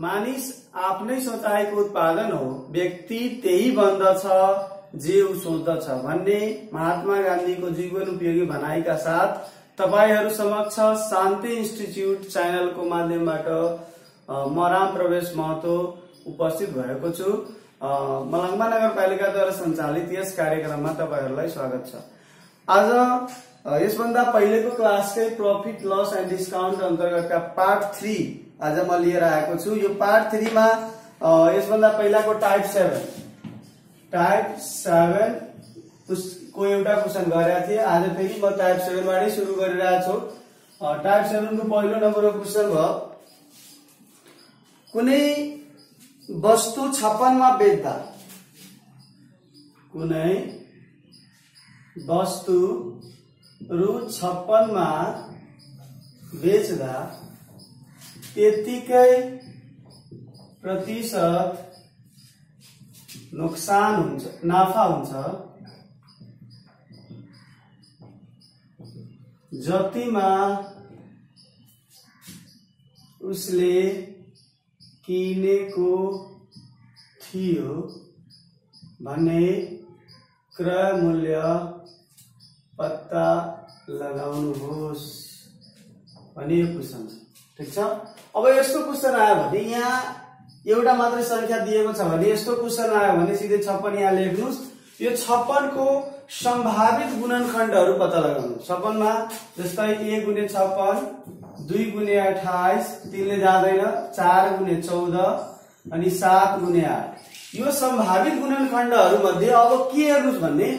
मानिस आफ्नै सोचाइको उत्पादन हो, व्यक्ति त्यही बन्दछ जे ऊ सोच्दछ भन्ने महात्मा गान्धीको जीवन उपयोगी भनाइका साथ तपाईहरु समक्ष शान्ति इन्स्टिच्युट च्यानलको माध्यमबाट म राम प्रवेश महतो उपस्थित भएको छु। मलङ्गवा नगरपालिकाद्वारा सञ्चालित यस कार्यक्रममा तपाईहरुलाई स्वागत छ। आज यसभन्दा पहिलेको क्लासकै प्रॉफिट लस एन्ड डिस्काउन्ट अन्तर्गतका पार्ट 3 आज म लिएर आएको छु। यो पार्ट 3 मा यसभन्दा पहिलाको टाइप 7 को एउटा क्वेशन गरेका थिए। आज फेरि म टाइप 7 बाटै सुरु गरिरहेको छु। टाइप 7 को पहिलो नम्बरको क्वेशन भयो, कुनै वस्तु 56 मा बेच्दा, कुनै वस्तु रु 56 मा बेच्दा त्यतिकै प्रतिशत नुकसान हुन्छ, नाफा हुन्छ जतिमा उसले किनेको थियो भन्ने क्रय मूल्य पत्ता लगाउनुहोस् भन्ने यो क्वेशन छ। ठीक छ। अब यस्तो क्वेशन आयो भने यहाँ एउटा मात्रै संख्या दिएको छ भने यस्तो क्वेशन आयो भने सिधै 56 यहाँ लेख्नुस्। यो 56 को सम्भावित गुणनखण्डहरू पत्ता लगाउनु। 56 मा जस्तै 1 गुणे 56, 2 गुणे 28, 3 ले जाँदैन, 4 गुणे 14 अनि 7 गुणे 8। यो सम्भावित गुणनखण्डहरू मध्ये अब के हेर्नुस् भन्ने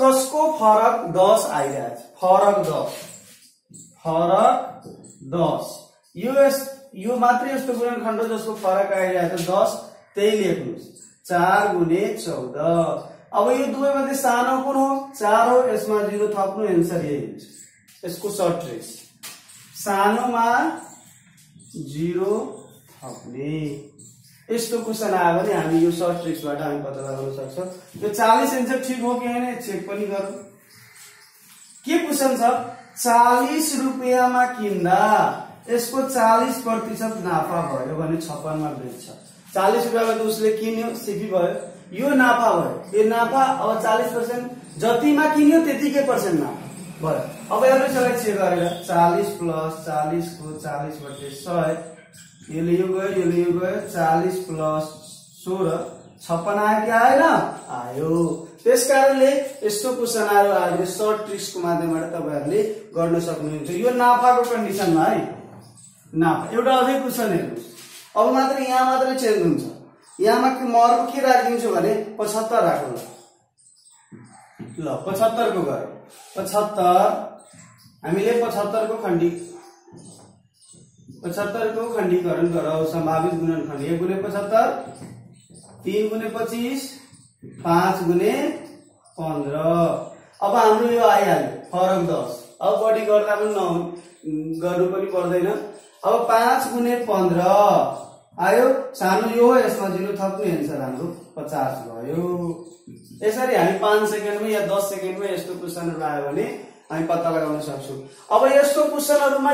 कसको फरक 10 आइरहेछ। फरक 10 यो मात्रै यस्तो गुणनखण्ड जसको फरक आइरहेछ 10, त्यही लेख्नुस्। 4 गुणे 14। अब यो दुवै मध्ये सानो कुन हो? 4 हो, यसमा 0 थप्नु, एन्सर यही हुन्छ। यसको सर्ट ट्रिक्स सानोमा 0 थप्ने। यस्तो क्वेशन आयो भने हामी यो सर्ट ट्रिक्सबाट हामी पत्ता लगाउन सक्छौं। यो 40 एन्सर ठीक हो कि हैन चेक पनि गरौँ। के क्वेशन छ? 40 रुपैयाँमा किन्दा यसको 40% नाफा भयो भने 56 मा बेच्छ। 40 रुपैयाँमा त उसले किन्यो, सिपी भयो, यो नाफा भयो। यो नाफा अब 40% जतिमा किन्यो त्यतिकै पर्सेन्ट नाफा भयो। अब हेर्नुस् यसलाई चेक गरेर 40 प्लस 40 को 40/100, यसले यो गयो, यसले यो गयो, 40 प्लस 16 56 आयो कि आएन? आयो। त्यसकारणले यस्तो क्वेशन आयो आज सर्ट ट्रिक्सको माध्यमबाट तपाईहरुले गर्न सक्नुहुन्छ। यो नाफाको कन्डिसनमा है, नाफा। एउटा अझै क्वेशन हेर्नुस्। अब मात्र यहाँ मात्रै चेन्ज हुन्छ। यहाँमा म अर्को के राखिदिन्छु भने 75 राखौँ। ल 75 को गरौँ। 75 हामीले 75 को खण्डीकरण गरौँ। सम्भावित गुणनखण्ड 1 गुणे 75, 3 गुणे 25, 5 गुणे 15। अब हाम्रो यो आइहाल्यो फरक 10। अब बढी गर्दा पनि गर्नु पनि पर्दैन। अब 5 गुणे 15 आयो, सानो यो हो, यसमा 0 थप्नु, एन्सर हाम्रो 50 भयो। यसरी हामी 5 सेकेन्डमा या 10 सेकेन्डमा यस्तो क्वेशनहरु आयो भने हामी पत्ता लगाउन सक्छौं। अब यस्तो क्वेशनहरुमा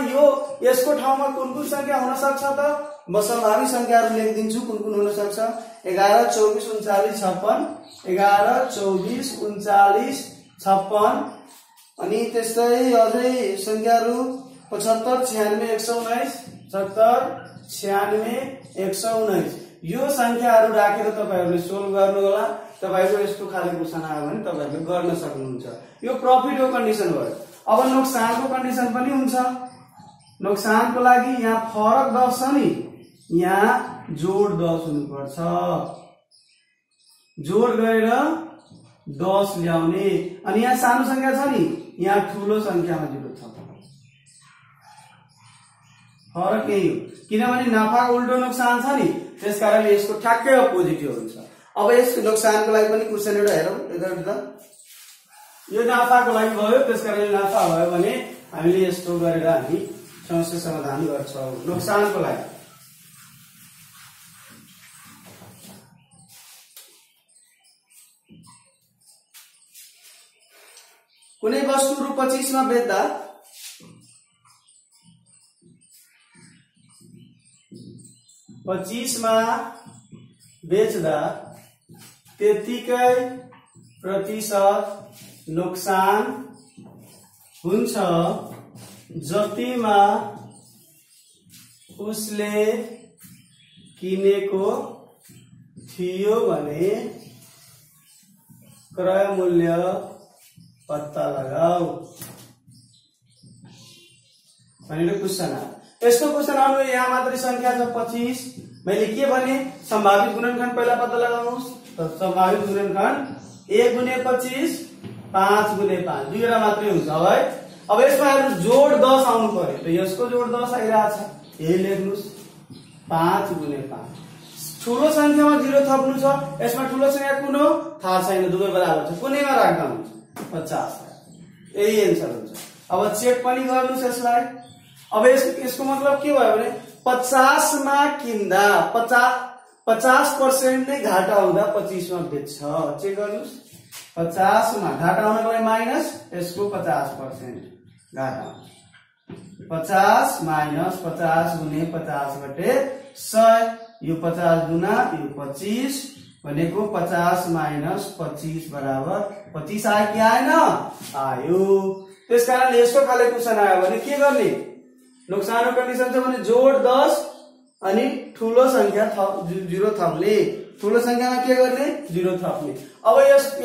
यसको ठाउँमा कुन कुन संख्या हुन सक्छ त? म सम्भावित संख्याहरु लेखिदिन्छु कुन कुन हुन सक्छ। 11, 24, 39, 56, 11, 24, 39, 56 अनि त्यस्तै अझै संख्याहरु 75, 96, 119, 70, 96, 119। यो संख्याहरु राखेर तपाईहरुले सोल्भ गर्नु होला। तपाईको यस्तो खाले क्वेशन आयो भने तपाईहरुले गर्न सक्नुहुन्छ। यो प्रॉफिटको कन्डिसन भयो। अब नोक्सानको कन्डिसन पनि हुन्छ। नोक्सानको लागि यहाँ फरक 10 छ नि, यहाँ जोड 10 हुनुपर्छ। जोड गरेर 10 ल्याउने। अनि यहाँ सानो संख्या छ नि, यहाँ ठूलो संख्यामा 0 थप्नु। फरक यही हो, किनभने नाफाको उल्टो नोक्सान छ नि, त्यसकारणले यसको ठ्याक्कै अपोजिट हुन्छ। अब यसको नोक्सानको लागि पनि क्वेशन एउटा हेरौँ। यो नाफाको लागि भयो, त्यसकारणले नाफा भयो भने हामीले यस्तो गरेर हामी समस्या समाधान गर्छौं। नोक्सानको लागि कुनै वस्तु रु 25 मा बेच्दा 25 मा बेच्दा त्यतिकै प्रतिशत नोक्सान हुन्छ जतिमा उसले किनेको थियो भने क्रय मूल्य पत्ता लगाऊ भनेर क्वेशन आयो। यस्तो क्वेशन आउनु यहाँ मात्र संख्या छ 25। मैले के भने संभावित गुणनखण्ड पहिला पत्ता लगाउनुस्। त संभावित गुणनखण्ड 1 गुणे 25 5 गुणे 5 दुईवटा मात्रै हुन्छ है। अब यसमा हेर्नु जोड 10 आउनु पर्यो। त यसको जोड 10 आइरहेछ यही लेख्नुस् 5 गुणे 5। ठूलो संख्यामा 0 थप्नु छ। यसमा ठूलो संख्या कुन हो थाहा छैन दुवै बराबर छ कुनैमा राख्दा हुन्छ 50 यही आन्सर हुन्छ। अब चेक पनि गर्नुस् यसलाई। अब यसको मतलब के भयो भने 50 मा किन्दा 50% नै घाटा हुँदा 25 मा बेच्छ। चेक गर्नुस् 50 मा घाटा हुनको लागि माइनस यसको 50% घाटा 50 माइनस 50 गुणे 50/100 यो 50 गुना यो 25 भनेको 50 माइनस 25 बराबर 25 आयो कि आएन आयो। त्यसकारण यस्तो खाले क्वेशन आयो भने के गर्ने नोक्सानको कन्डिसन छ भने जोड 10 अनि ठूलो संख्या 0 थप्ने ठूलो संख्यामा के गर्ने 0 थप्ने। अब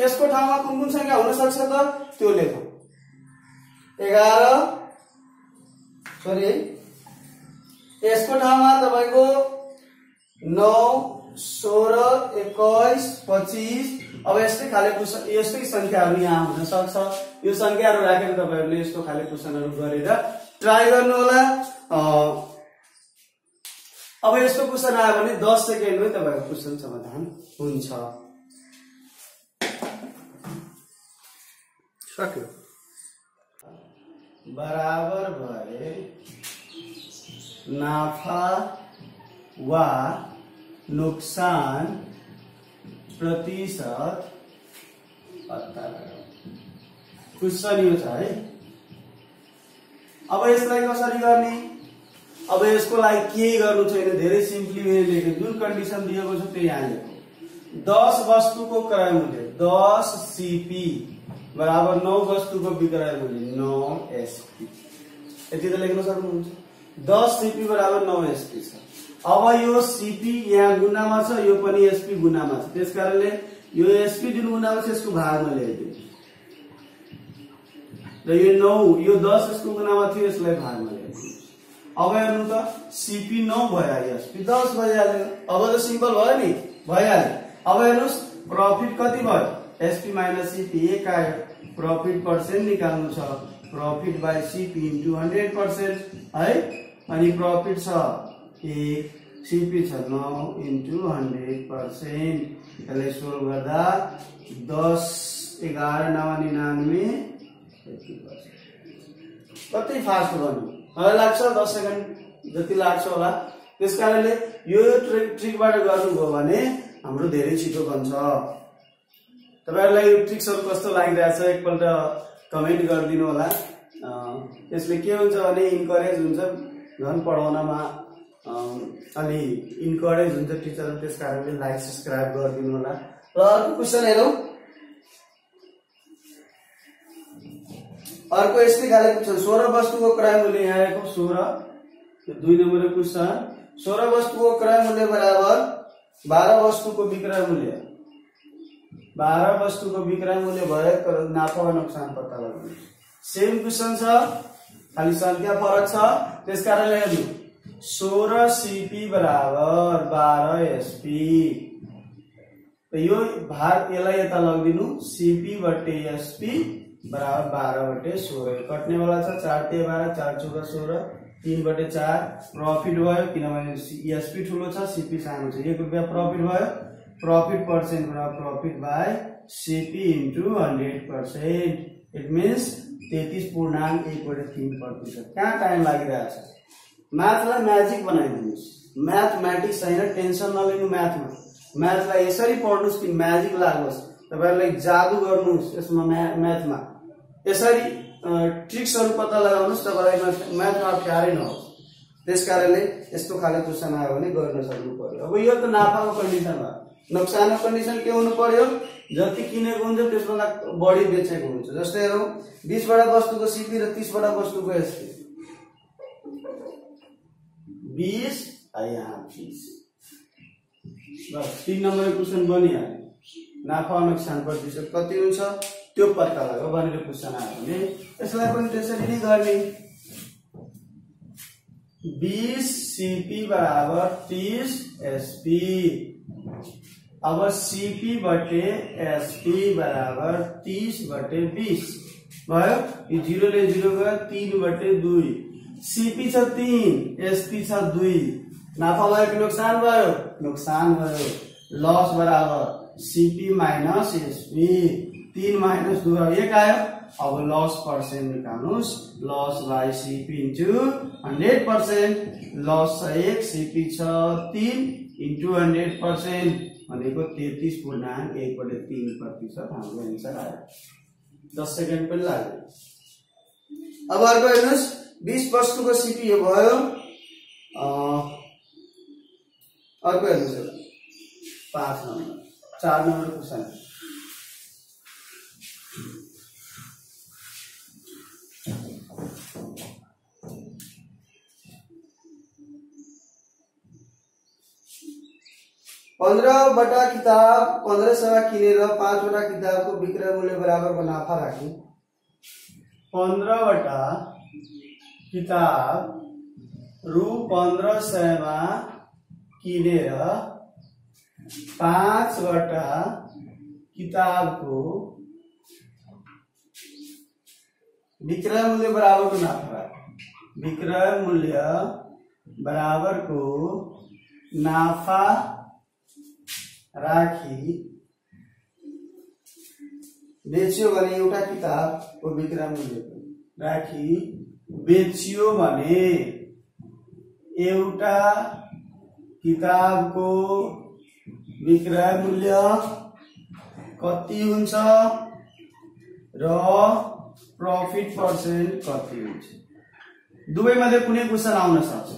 यसको ठाउँमा कुन कुन संख्या हुन सक्छ त त्यो लेखौं 11 सरी यसको ठाउँमा तपाईको 9 16 21 25। अब यस्तै खाले क्वेशन यस्तै संख्याहरु यहाँ हुन सक्छ। यो संख्याहरु राखेर तपाईहरुले यस्तो खाले क्वेशनहरु गरेर ट्राई गर्नु होला। अब यस्तो क्वेशन आयो भने 10 सेकेन्डमै तपाईको क्वेशन समाधान हुन्छ। सक्यो बराबर भए नाफा वा नुकसान प्रतिशत पत्ता लगाऊ। क्वेशन यो छ है। अब यसलाई कसरी गर्ने अब यसको लागि के गर्नु छैन धेरै सिम्पली वे लेख्नु जुन कन्डिसन दिएको छ त्यो यहाँ लेख्नु 10 वस्तुको क्रय मूल्य 10 सीपी बराबर 9 वस्तुको विक्रय मूल्य 9 एसपी यति त लेख्न सक्नुहुन्छ। 10 सीपी बराबर 9 एसपी छ। अब यो सीपी यहाँ गुणामा छ यो पनि एसपी गुणामा छ त्यसकारणले यो एसपी जुन गुणामा छ यसको भागमा ल्याइदिनु र यो 9 यो 10 यसको गुणामा थियो यसलाई भागमा ल्याइदिनु। अब हेर्नु त सीपी 9 भयो एसपी 10 भइहाल्यो। अब त सिम्पल भयो नि भइहाल्यो। अब हेर्नुस् प्रॉफिट कति भयो एसपी माइनस सीपी 1 आयो। प्रॉफिट परसेंट निकाल्नु छ प्रॉफिट बाइ सीपी इन्टु 100% है। अनि प्रॉफिट छ 1 सीपी छ 9 इन्टु 100%। यसलाई सोल्भ गर्दा 10 11 9 99 कति फास्ट गर्नु मलाई लाग्छ 10 सेकेन्ड जति लाग्छ होला। त्यसकारणले यो ट्रिकबाट गर्नुभयो भने हाम्रो धेरै छिटो बन्छ। तपाईहरुलाई यो ट्रिक्सहरु कस्तो लागिरहेछ एकपल्ट कमेन्ट गरिदिनु होला। यसले के हुन्छ भने इन्करेज हुन्छ झन् पढाउनमा अलि इन्करेज हुन्छ टिचरहरु। त्यसकारणले लाइक सब्स्क्राइब गरिदिनु होला। र अर्को क्वेशन हेरौं। अर्को यस्तै खाले क्वेशन 16 वस्तुको क्रय मूल्य यहाँ आएको 16 यो 2 नम्बरको क्वेशन 16 वस्तुको क्रय मूल्य बराबर 12 वस्तुको विक्रय मूल्य 12 वस्तुको विक्रय मूल्य भएको नाफा वा नोक्सान पत्ता लगाउनु। सेम क्वेशन छ खाली संख्या फरक छ। त्यसकारणले हेर्नु 16 सीपी बराबर 12 एसपी त यो भाग यसलाई यता लगिदिनु सीपी बटे एसपी बराबर 12/16 कट्ने वाला छ 4 × 12 4 × 14 16 3/4 प्रॉफिट भयो किनभने एसपी ठुलो छ सीपी सानो छ 1 रुपैयाँ प्रॉफिट भयो। प्रॉफिट परसेंट बराबर profit by CP into 100%। It means 33.1/3%। कहाँ टाइम लागिरहेछ म्याथलाई म्याजिक बनाइदिनुस्। म्याथमेटिक्स हैन टेन्सन नलिनु म्याथमा। म्याथलाई यसरी पढ्नुस् कि म्याजिक लागोस् तपाईहरुले जादु गर्नुस् यसमा म्याथमा यसरी ट्रिक्सहरु पत्ता लगाउनुस् तपाईलाई म्याथमा अप्ठ्यारै नहोस्। त्यसकारणले यस्तो खाले क्वेशन आयो भने गर्न सक्नु पर्यो। अब यो त नाफाको कन्डिसन भयो। नोक्सानको कन्डिसन के हुनु पर्यो, जति किनेको हुन्छ त्यसभन्दा बढी बेचेको हुन्छ। जस्तै हेरौँ 20 वटा वस्तुको सीपी र 30 वटा वस्तुको एसपी, 20 यहाँ 30 बस 3 नम्बर क्वेशन बनिहाल्यो। नाफा नोक्सान प्रतिशत कति हुन्छ त्यो पत्ता लगाऊ भनेर क्वेशन आयो भने यसलाई पनि त्यसरी नै गर्ने। 20 सीपी बराबर 30 एसपी। अब सीपी बटे एसपी बराबर 30 बटे 20 भयो। यो 0 ले 0 गयो, 3 बटे 2। सीपी छ 3, एसपी छ 2। नाफा भयो कि नोक्सान भयो? नोक्सान भयो। लस बराबर सीपी माइनस एसपी, 3 माइनस 2 1 आयो। अब लस पर्सेंट निकाल्नुस्, loss by CP into 100%। Loss छ 1, सीपी छ 3 इन्टु 100% भनेको 33.1/3% हाम्रो एन्सर आयो। 10 सेकेन्ड पनि लाग्यो। अब अर्को हेर्नुस्, 20 वस्तुको सीपी यो भयो। अर्को हेर्नुस् 5 नम्बर 4 नम्बर क्वेशन। पंद्रह वटा किताब 1500 किनेर 5 वटा किताबको विक्रय मूल्य बराबरको नाफा राखी। 15 वटा किताब रु 1500 किनेर 5 वटा किताबको विक्रय मूल्य बराबरको नाफा राखी। विक्रय मूल्य बराबरको नाफा राखी बेच्यो भने एउटा किताबको विक्रय मूल्य राखी बेच्यो भने एउटा किताबको विक्रय मूल्य कति हुन्छ र प्रॉफिट पर्सेंट कति हुन्छ। दुवै मध्ये कुनै क्वेशन आउन सक्छ।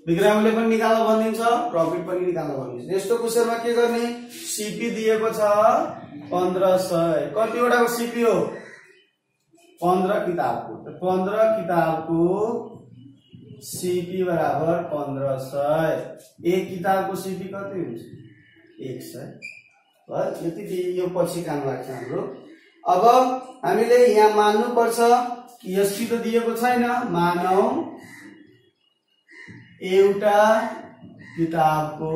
विक्रय मूल्य पनि निकाल्न भनिन्छ, प्रॉफिट पनि निकाल्न भनिन्छ। यस्तो क्वेशनमा के गर्ने, सीपी दिएको छ 1500, कतिवटाको सीपी हो 15 किताबको, 15 किताबको सीपी बराबर 1500। एक किताबको सीपी कति हुन्छ 100। बस यति यो पछि काम लाग्छ हाम्रो। अब हामीले यहाँ मान्नु पर्छ कि एसपी त दिएको छैन, मानौ एउटा किताबको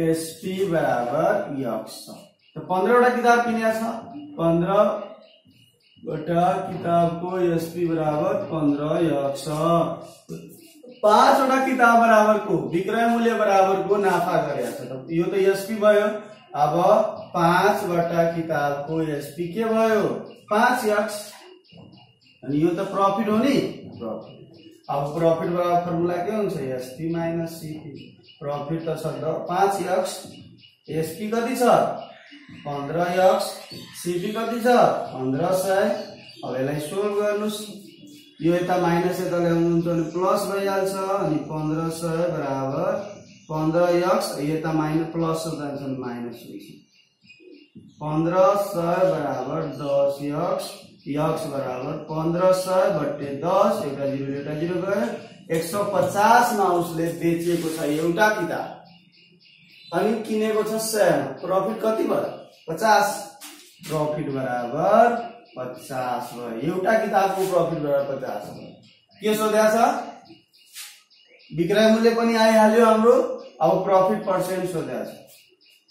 एसपी बराबर यक्स छ। तो 15 वटा किताब किनेको छ, 15 वटा किताबको एसपी बराबर 15 यक्स छ। 5 वटा किताब बराबरको विक्रय मूल्य बराबरको नाफा गरेको छ। त यो त एसपी भयो। अब 5 वटा किताबको एसपी के भयो 5 यक्स, अनि यो त प्रॉफिट हो नि, प्रॉफिट। अब प्रॉफिट बराबर फर्मुला के हुन्छ एसपी माइनस सीपी। प्रॉफिट त छ 5 यक्स, एसपी कति छ 15 यक्स, सीपी कति छ 1500। अब यसलाई सोल्भ गर्नुस्, यो यता माइनस यता ल्याउनुहुन्छ भने प्लस भइहाल्छ। अनि 1500 बराबर 15 यक्स, यता माइनस प्लस जान्छ भने माइनस हुन्छ। 1500 बराबर 10 यक्स, यक्स बराबर 1500 बटे 10, एउटा 0 गयो। 150 मा उसले बेचेको छ एउटा किताब, अनि किनेको छ 100 मा। प्रॉफिट कति भयो 50। प्रॉफिट बराबर 50 भयो। एउटा किताबको प्रॉफिट बराबर 50 भयो। के सोधेको छ, विक्रय मूल्य पनि आइहाल्यो हाम्रो। अब प्रॉफिट पर्सेंट सोधेको छ।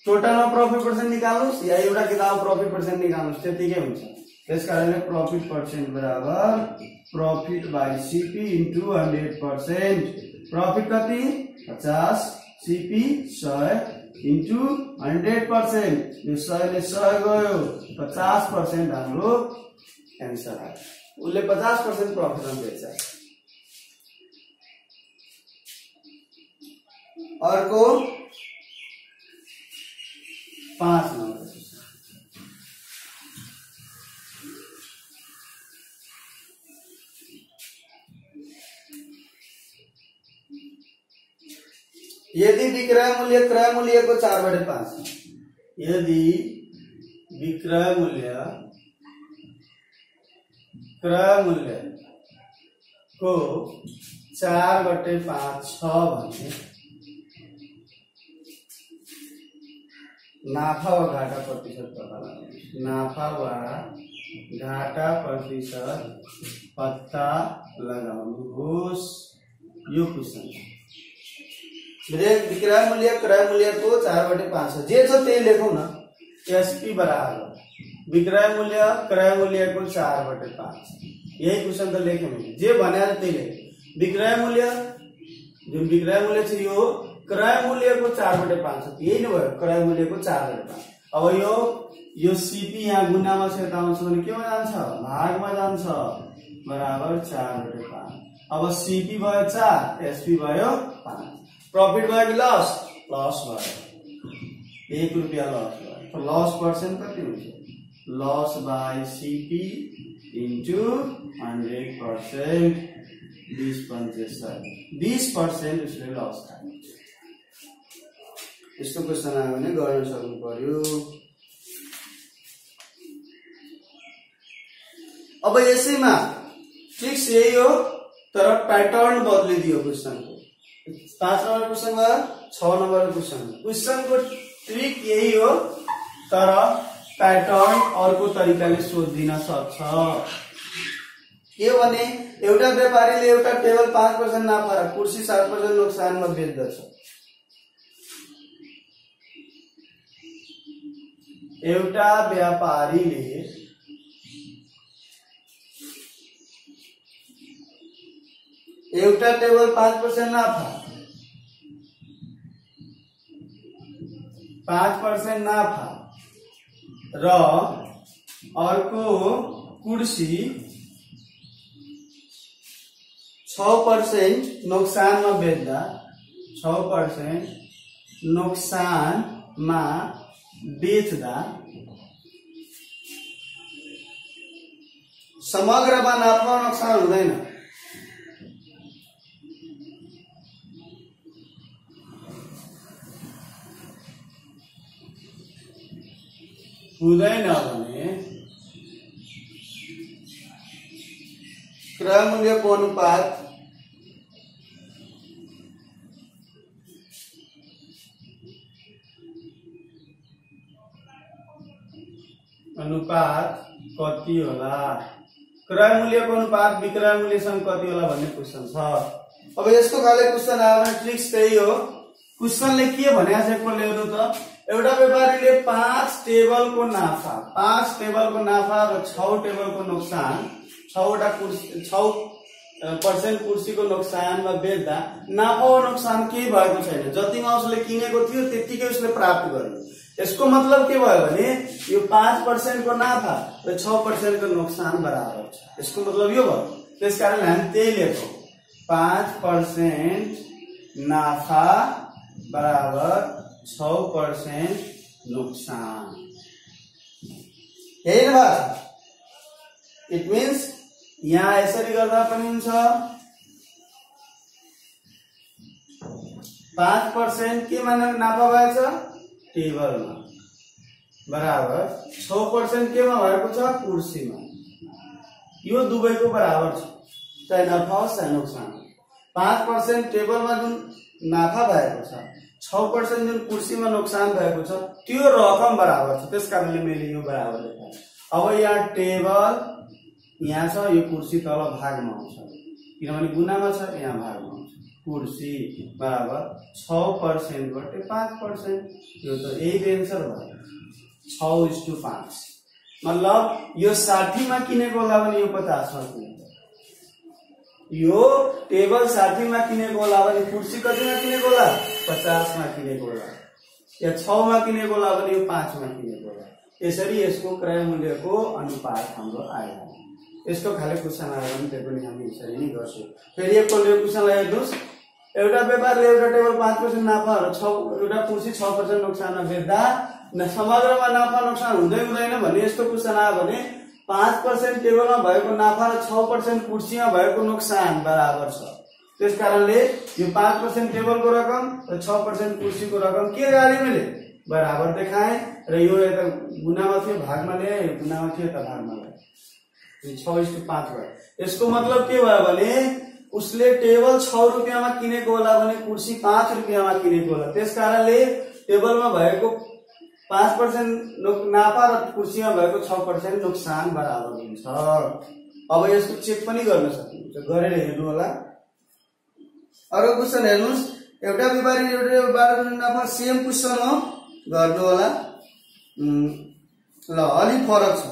टोटलमा प्रॉफिट पर्सेंट निकाल्नुस् या एउटा किताबको प्रॉफिट पर्सेंट निकाल्नुस्, त्यतिकै हुन्छ। त्यसकारणले प्रॉफिट पर्सेंट बराबर profit by CP into 100%। Profit कति 50, सीपी 100 इन्टु 100%। यो 100 ले 100 गयो, 50% हाम्रो एन्सर आयो। उसले 50% प्रॉफिटमा बेच्छ। अर्को 5 नम्बर यदि विक्रय मूल्य क्रय मूल्य को 4/5, यदि विक्रय मूल्य क्रय मूल्य को 4/5 छ भने नाफा वा घाटा प्रतिशत पता लगाउनुहोस्। नाफा वा घाटा प्रतिशत पत्ता लगाउनुहोस्। यो क्वेशन विक्रय मूल्य क्रय मूल्य को 4/5 छ, जे छ त्यही लेखौं न। एसपी बराबर विक्रय मूल्य क्रय मूल्य को 4/5, यही क्वेशन तो लेखे मैले, जे भने त्यही लेखे। विक्रय मूल्य जुन विक्रय मूल्य छ यो क्रय मूल्य को 4/5 छ, यही नै भयो, क्रय मूल्य को 4/5। अब यो सीपी यहाँ गुणामा छ, यता आउँछ भने केमा जान्छ, भागमा जान्छ, बराबर 4/5। अब सीपी भयो 4, एसपी भयो 5। प्रॉफिट भयो कि लस, लस भयो, 1 रुपैयाँ लस भयो। तो लस पर्सेंट कति हुन्छ, लस बाई सीपी इन्टु 100%, 20% उसले लस खान्छ। यस्तो क्वेशन आयो भने गर्न सक्नु पर्यो। अब यसैमा ट्रिक्स यही हो, तर पैटर्न बदलिदियो क्वेशन को। 5 नंबर क्वेशन वा 6 नंबर क्वेशन को ट्रिक यही हो, तर पैटर्न अर्को तरिकाले सोधिदिन सक्छ। के भने एउटा व्यापारीले एउटा टेबल 5% नाफा र कुर्सी 7% नोक्सानमा बेच्दछ। एउटा व्यापारीले एउटा टेबल 5% नाफा, 5% नाफा र अर्को कुर्सी 6% नोक्सानमा बेच्दा, 6% नोक्सानमा बेच्दा समग्रमा नाफा नोक्सान हुँदैन। हुँदैन भने क्रय मूल्य को अनुपात कति होला, क्रय मूल्य को अनुपात विक्रय मूल्यसँग कति होला भन्ने क्वेशन छ। अब यस्तो खाले क्वेशन आयो भने ट्रिक्स त्यही हो। क्वेशनले के भनेको छ एकपल्ट हेर्नु त। एउटा व्यापारीले 5 टेबल को नाफा, 5 टेबल को नाफा र 6 टेबल को नोक्सान, 6% कुर्सी को नोक्सानमा बेच्दा नाफा वा नोक्सान केही भएको छैन। जतिमा उसले किनेको थियो त्यतिकै उसले प्राप्त गर्यो। यसको मतलब के भयो भने यो 5% को नाफा र 6% को नोक्सान बराबर छ। यसको मतलब यो भयो। त्यसकारण हामी त्यही लेखौं, 5% नाफा बराबर 6% नोक्सान। यही न, इट मीन्स यहाँ यसरी गर्दा पनि हुन्छ। 5% के माने नाफा भएको छ, टेबलमा, बराबर 6% केमा भएको छ, कुर्सीमा। यो दुवैको बराबर छ, चाहे नाफा होस् चाहे नोक्सान। 5% टेबलमा जुन नाफा भएको छ, 6% जुन कुर्सीमा नोक्सान भएको छ, त्यो रकम बराबर छ। त्यसकारणले मैले यो बराबर लेखेँ। अब यहाँ टेबल यहाँ छ, यो कुर्सी तल भागमा आउँछ, किनभने गुणामा छ, यहाँ भागमा आउँछ। कुर्सी बराबर 6% बटे 5%, यो त यही एन्सर भयो, 6:5। मतलब यो 60 मा किनेको होला भने यो 50 मा किनेको, यो टेबल 60 मा किनेको होला भने कुर्सी कतिमा किनेको होला, 50 मा किनेको होला, या 6 मा किनेको होला भने यो 5 मा किनेको होला। यसरी यसको क्रय मूल्यको अनुपात हाम्रो आयो। यस्तो खाले क्वेशन आयो भने त्यो पनि हामी यसरी नै गर्छौं। फेरि एकपल्ट यो क्वेशनलाई हेर्नुस्। एउटा व्यापारले एउटा टेबल 5% नाफा र एउटा कुर्सी 6% नोक्सानमा बेच्दा समग्रमा नाफा नोक्सान हुँदै हुँदैन भन्ने यस्तो क्वेशन आयो भने 5% टेबलमा भएको नाफा र 6% कुर्सीमा भएको नोक्सान बराबर छ। त्यस कारणले यो 5% टेबल को रकम र 6% कुर्सी को रकम के गरे मैले बराबर देखाएँ र यो यता गुणामा थियो भागमा ल्याए, गुणामा थियो त भागमा ल्याए। 6:5 भयो। यसको मतलब के भयो भने उसले टेबल 6 रुपैयाँमा किनेको होला भने कुर्सी 5 रुपैयाँमा किनेको होला। त्यसकारणले टेबलमा भएको 5% नाफा र कुर्सीमा भएको 6% नोक्सान बराबर हुन्छ। अब यसको चेक पनि गर्न सक्नुहुन्छ, गरेर हेर्नु होला। अर्को क्वेशन हेर्नुस्, एउटा व्यापारी एउटा व्यापारी नाफा सेम क्वेशन हो, गर्नु होला। ल अलि फरक छ,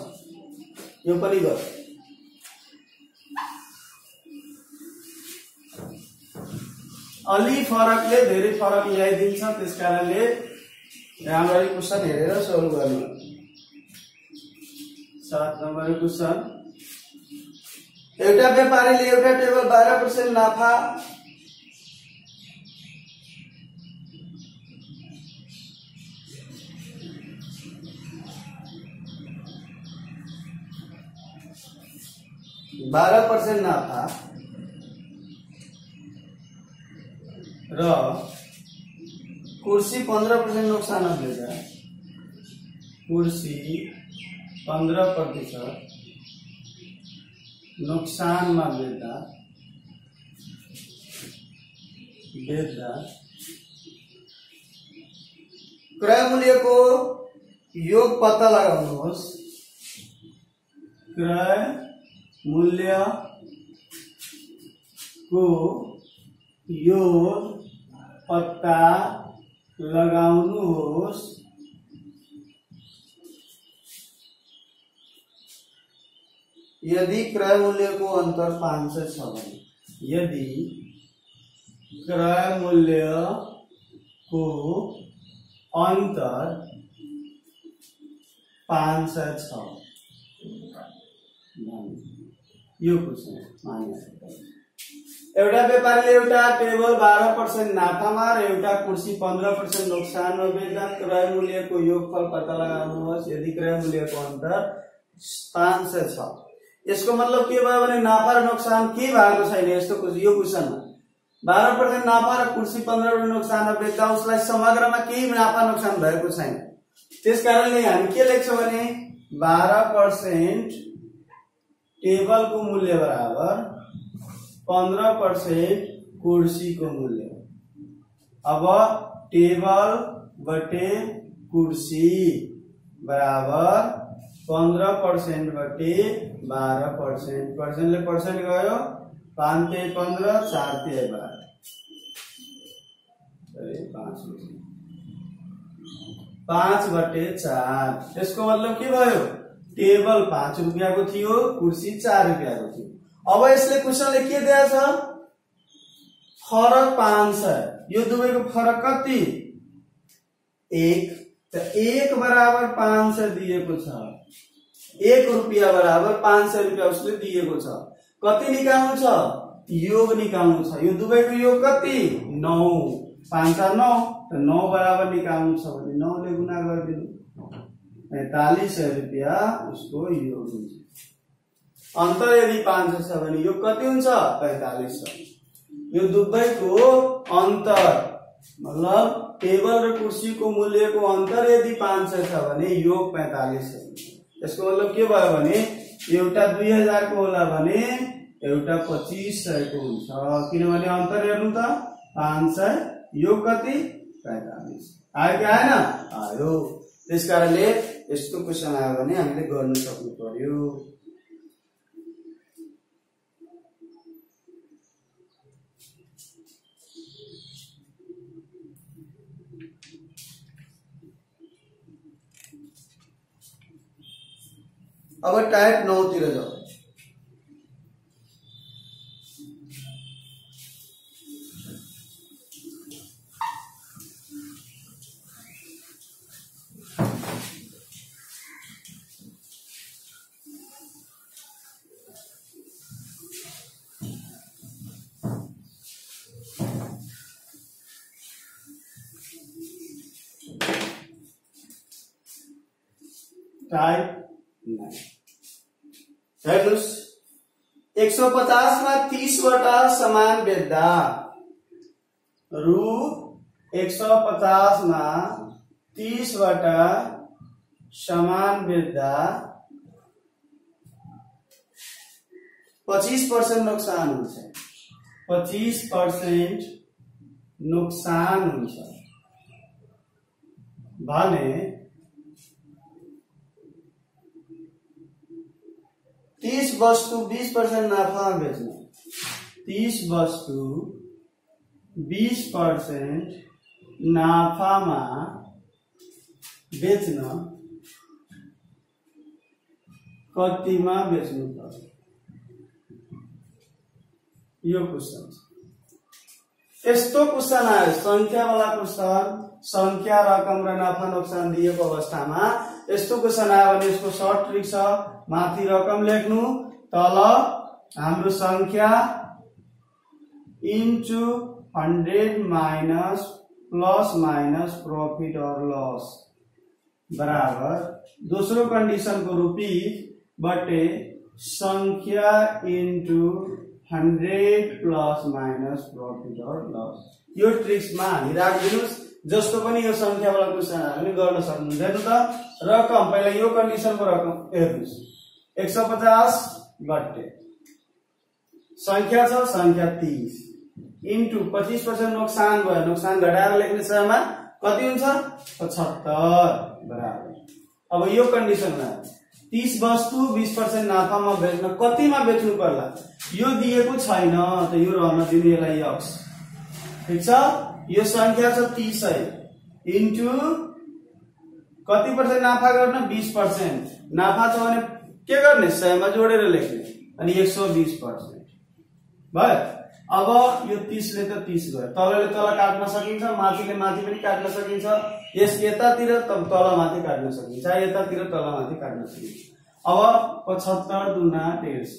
यो पनि गर। अलि फरकले धेरै फरक ल्याइदिन्छ, त्यसकारणले राम्ररी क्वेशन हेरेर सोल्भ गर्नु। 7 नम्बर क्वेशन, एउटा व्यापारीले एउटा टेबल 12% नाफा नाफा र कुर्सी 15% नोक्सान बेच्दा, कुर्सी 15% नोक्सानमा बेच्दा क्रय मूल्यको योग पत्ता लगाउनुहोस्। क्रय मूल्य को योग पत्ता लगाउनुहोस्। यदि क्रय मूल्य को अंतर 500 छ भने, यदि क्रय मूल्य को अंतर 500 छ, यो क्वेशन मान्य। एउटा व्यापारीले एउटा टेबल 12% नाफामा र एउटा कुर्सी 15% नोक्सानमा बेच्दा क्रय मूल्यको योगफल पत्ता लगाउनुहोस्। यदि क्रय मूल्यको अन्तर 500 छ, यसको मतलब के भयो भने नाफा र नोक्सान के भएको छैन। यस्तो यो क्वेशनमा 12% नाफा र कुर्सी 15% नोक्सानमा बेच्दा उसलाई समग्रमा केही नाफा नोक्सान भएको छैन। त्यसकारणले हामी के लेख्छौं भने 12% टेबल को मूल्य बराबर 15% कुर्सी को मूल्य। अब टेबल बटे कुर्सी बराबर 15% बटे 12%। परसेंट ले परसेंट गयो, 5 के 15, 4 के 12, 5 बटे 4। यसको मतलब के भयो, टेबल 5 रुपैयाँ को थियो, कुर्सी 4 रुपैयाँ को थियो। अब यसले क्वेशनले के दिएको छ, फरक 500। यो दुवैको फरक कति, 1। त 1 बराबर 500 दिएको छ। 1 रुपैयाँ बराबर 500 रुपैयाँ उसले दिएको छ। कति निकाल्नु छ, योग निकाल्नु छ। यो दुवैको योग कति, 9। 5 और 9, तो 9 बराबर निकाल्नु छ भने 9 ले गुणा गरिदिनु, 4500 रुपैयाँ उसको योग हुन्छ। अंतर यदि 500 छ भने योग कति हुन्छ, 4500। यो दुवैको अंतर मतलब टेबल र कुर्सी को मूल्य को अंतर यदि 500 छ भने योग 4500। यसको मतलब के भयो भने एउटा 2000 को होला भने एउटा 2500 को हुन्छ, किनभने अंतर हेर्नु त 500 योग कति 45। आयो कि आएन, आयो। त्यसकारणले यस्तो क्वेशन आयो भने हामीले गर्न सक्नु पर्यो। अब टाइप 9 तिर जाऊ। टाइप 9 हेर्नुस्, 150 मा 30 वटा समान बेच्दा रु 150 मा 30 वटा समान बेच्दा 25% नोक्सान हुन्छ। 25% नोक्सान हुन्छ भने 30 वस्तु 20% नाफामा बेच्नु, 30 वस्तु 20% नाफामा बेच्न कतिमा बेच्नु पर्छ? यो क्वेशन यस्तो क्वेशन आयो संख्या वाला क्वेशन, संख्या रकम र नाफा नोक्सान दिएको अवस्थामा यस्तो क्वेशन आयो भने यसको सर्ट ट्रिक छ, माथि रकम लेख्नु, तल हाम्रो संख्या into 100 minus plus minus profit और लॉस बराबर दोस्रो कंडीशन को रुपीज बटे संख्या इन्टु 100 प्लस माइनस प्रॉफिट और लॉस। यो ट्रिक्स में हामी राखिदिनुस्, जस्तो पनि यो संख्या वाला क्वेशन हामी गर्न सक्नुहुन्छ। हेर्नु त रकम पहिला यो कंडीशन को रकम हेर्नुस् 150 बटे संख्या छ संख्या 30 इन्टु 25% नोक्सान भयो, नोक्सान घटाएर लेख्ने समयमा कति हुन्छ 75 बराबर। अब यो कन्डिसनमा 30 वस्तु 20% नाफामा बेच्न कतिमा बेच्नु पर्ला यो दिएको छैन, त यो रहन दिनु, यसलाई यक्स। ठीक छ, यो संख्या छ 30 है इन्टु कति पर्सेन्ट नाफा गर्न 20%, नाफा छ भने के गर्ने 100 मा जोडेर लेख्ने अनि 120% भयो। अब यो 30 ले त 30 गयो, तलले तल काट्न सकिन्छ, माथिले माथि पनि काट्न सकिन्छ, यस यतातिर तल माथि काट्न सकिन्छ, यतातिर तल माथि काट्न सकिन्छ। अब 75 दुना 150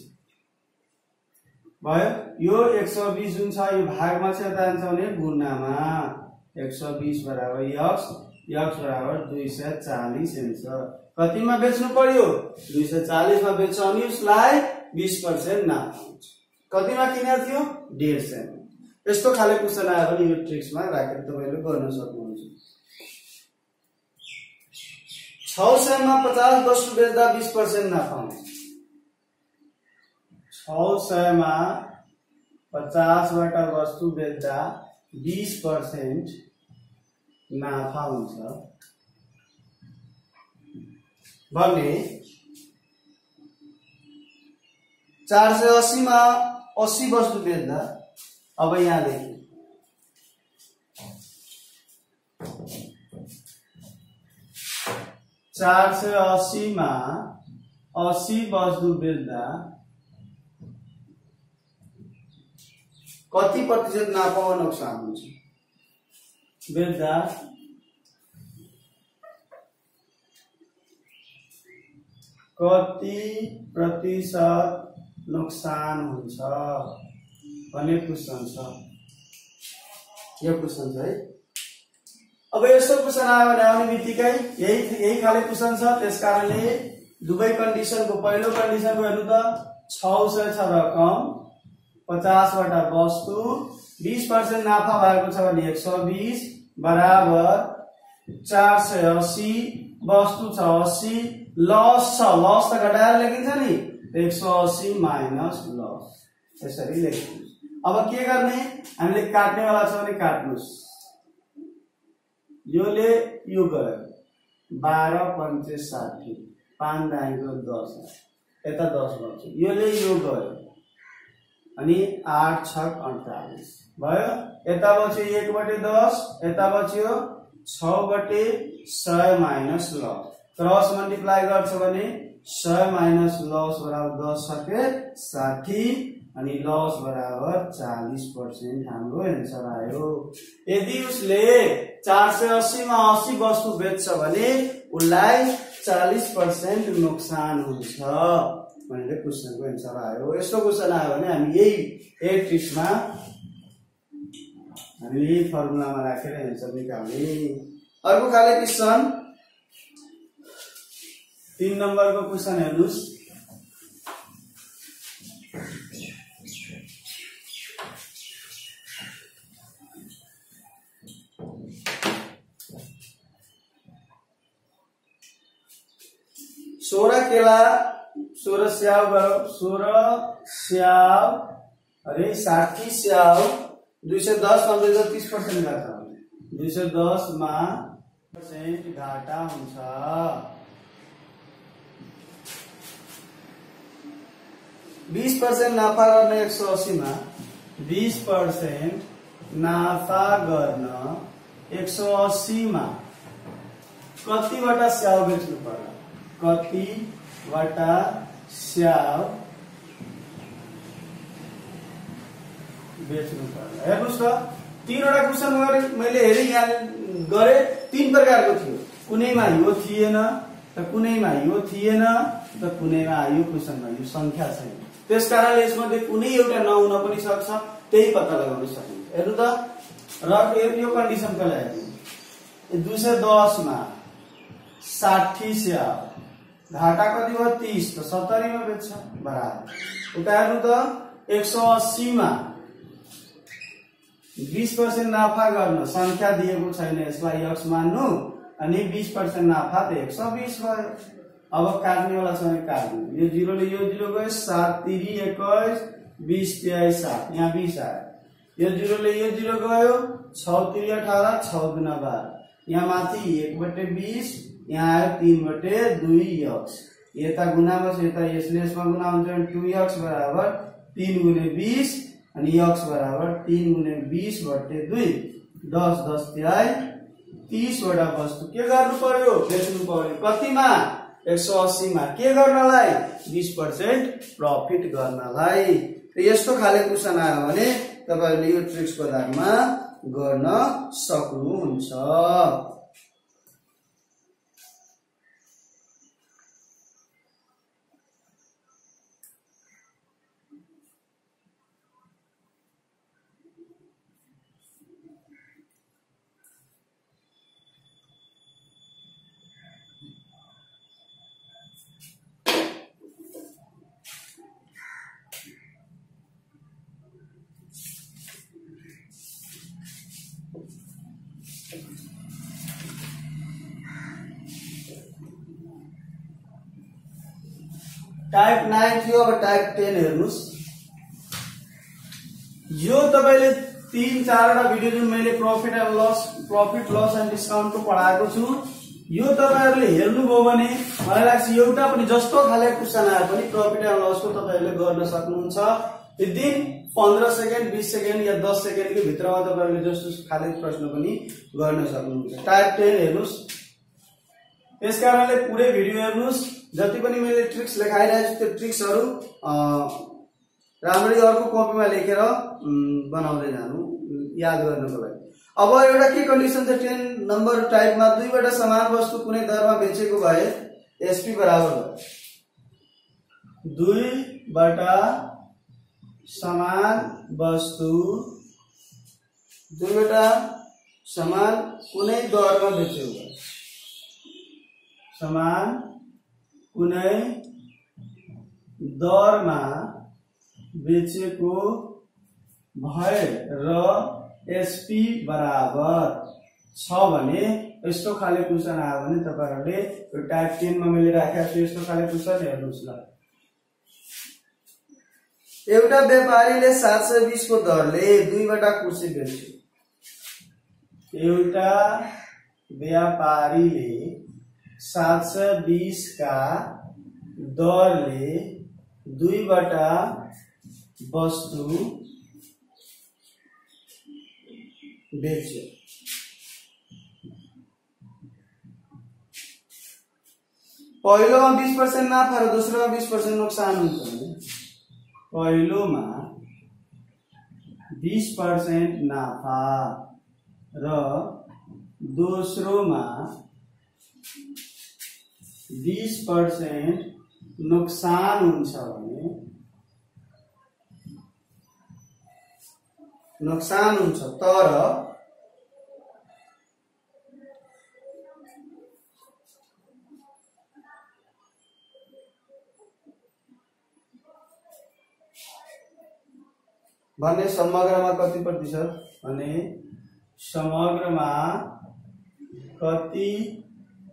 भयो। यो 120 जुन छ यो भागमा छ, यता जान्छ भने गुणामा 120 बराबर यक्स, यक्स बराबर 240 आन्सर। कतिमा बेच्नु पर्यो 240 मा बेच्छ अनि उसलाई 20% नाफा हुन्छ। कतिमा किनेको थियो 150। यस्तो खाले क्वेशन आयो भने यो ट्रिक्समा राखेर तपाईले गर्न सक्नुहुन्छ। 600 मा 50 वस्तु बेच्दा 20% नाफा हुन्छ। 600 मा 50 वटा वस्तु बेच्दा 20% नाफा हुन्छ भने 480 मा 80 वस्तु बेच्दा, अब यहाँ देखिए 480 मा 80 वस्तु बेच्दा कति प्रतिशत नाफा वा नोक्सान हुन्छ? बेच्दा कति प्रतिशत नोक्सान हुन्छ भन्ने क्वेशन छ। यो क्वेशन छ है। अब यस्तो क्वेशन आयो भने आउने बित्तिकै यही खाले क्वेशन छ, त्यसकारणले दुवै कन्डिसनको पहिलो कन्डिसनको हेर्नु त 600 छ रकम, 50 वटा वस्तु, 20% नाफा भएको छ भने 120 बराबर 480 वस्तु छ 80, लस छ, लस त घटाएर लेखिन्छ नि 180 माइनस लस, यसरी लेख्नु। अब के गर्ने, हामीले काट्ने वाला छ भने काट्नुस्। योले यो गयो 12 पंचे 60, 5 दाइको 10, यता 10 बच्छ, योले यो गयो अनि 8 छक 48 भयो। यता बच्यो 1/10, यता बच्यो 6/100 माइनस लस, क्रस मल्टिप्लाई गर्छ भने 100 माइनस लस बराबर 10 सके 60 अनि लस बराबर 40% हाम्रो आन्सर आयो। यदि उसले 480 मा 80 वस्तु बेच्छ भने उसलाई 40% नोक्सान हुन्छ भनेर क्वेशनको आन्सर आयो। यस्तो क्वेशन आयो भने हामी यही एक ट्रिक्समा हामीले फर्मुलामा राखेर आन्सर निकाल्ने। अर्को खाले क्वेशन 3 नम्बरको क्वेशन हेर्नुस्। केला 16 स्याउ गयो 16 स्याउ अरे 60 स्याउ 210 मा 30% घाटा 210 मा % घाटा हुन्छ 20% नाफा गर्न 180 मा 20% नाफा गर्न 180 मा कतिवटा स्याउ बेच्नु पर्ला कतिवटा स्याउ बेच्नु पर्ला हेर्नुस् त तीनवटा क्वेशन मैले हेरे यहाँ गरे तीन प्रकारको थियो कुनैमा यो थिएन त कुनैमा यो थिएन त कुनैमा यो क्वेशनमा यो संख्या छैन त्यसकारणले यसमध्ये कुनै एउटा नहुन पनि सक्छ त्यही पत्ता लगाउन सकिन्छ हेर्नु त र यो कन्डिसनको लागि 210 मा 60 स्याउ घाटा कति भयो 30 त 70 मा बेच्छ बराबर उता हेर्नु त 180 मा 20% नाफा गर्न संख्या दिएको छैन यसलाई x मान्नु अनि 20% नाफा त 120 भयो अब काट्ने वाला समय काट्नु यो 0 ले यो 0 गयो 7 3 21 20 तिहाई 7 यहाँ 20 आयो यो 0 ले यो 0 गयो 6 3 18 6 गुना 12 यहाँ माथि 1/20 यहाँ आयो 3/2 x यता गुना बस यता यसले यसमा गुना हुन्छ 2x बराबर 3 गुणे 20 अनि x बराबर 3 गुणे 20/2 10 10 तिहाई 30 वटा वस्तु के गर्नु पर्यो बेच्नु पर्यो कतिमा 180 मा के गर्नलाई 20% प्रफिट गर्नलाई यस्तो खाले क्वेशन आयो भने तपाईहरुले यो ट्रिक्सको आधारमा गर्न सक्नुहुन्छ टाइप 9 थियो अब टाइप 10 हेर्नुस् यो तपाईले 3-4 वटा भिडियो जुन मैले प्रॉफिट लस एन्ड डिस्काउन्ट को पढाएको छु यो तपाईहरुले हेर्नुभयो भने मलाई लाग्छ एउटा पनि जस्तो खाले क्वेशन आए पनि प्रॉफिट एन्ड लस को तपाईहरुले गर्न सक्नुहुन्छ विदिन 15 सेकेन्ड 20 सेकेन्ड या 10 सेकेन्ड को भित्रमा तपाईहरुले जस्तो खाले प्रश्न पनि गर्न सक्नुहुन्छ टाइप 10 हेर्नुस् त्यसकारणले पुरै भिडियो हेर्नुस् जति पनि मैले ट्रिक्स लेखाइरहेको छु त्यो ट्रिक्सहरु राम्ररी अर्को कपीमा लेखेर बनाउँदै जानु याद गर्नको लागि अब एउटा के कन्डिसन छ 10 नम्बर टाइपमा दुईवटा समान वस्तु कुनै दरमा बेचेको भए एसपी बराबर हो दुईवटा समान वस्तु दुईवटा समान कुनै दरमा बेचेको भए समान कुनै दरमा बेचेको भए र एसपी बराबर छ भने यस्तो खाले क्वेशन आयो भने तपाईहरुले यो टाइप 10 मा मैले राखेको छु यस्तो खाले क्वेशन हेर्नुस् ल एउटा व्यापारीले 720 को दरले दुईवटा कुर्सी बेच्यो एउटा व्यापारीले 720 का दरले दुईवटा वस्तु बेच्यो पहिलोमा 20% नाफा र दोस्रोमा 20% नोक्सान हुन्छ भने पहिलोमा 20% नाफा र दोस्रोमा 20% नुकसान हुन्छ भने नुकसान हुन्छ तर भने समग्रमा कति प्रतिशत भने समग्रमा कति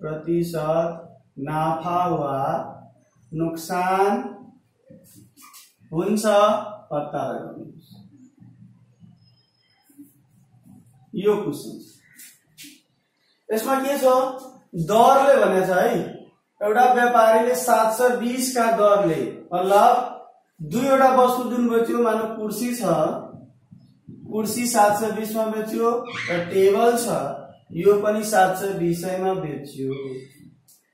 प्रतिशत नाफा वा नोक्सान हुन्छ पत्ता लगाउनुहोस्। यो क्वेशन यसमा के छ दरले भनेछ है एउटा व्यापारीले 720 का दरले मतलब दुईवटा वस्तु जुन बेच्यो मानौ कुर्सी छ कुर्सी 720 मा बेच्यो र टेबल छ यो पनि 720 मा बेच्यो।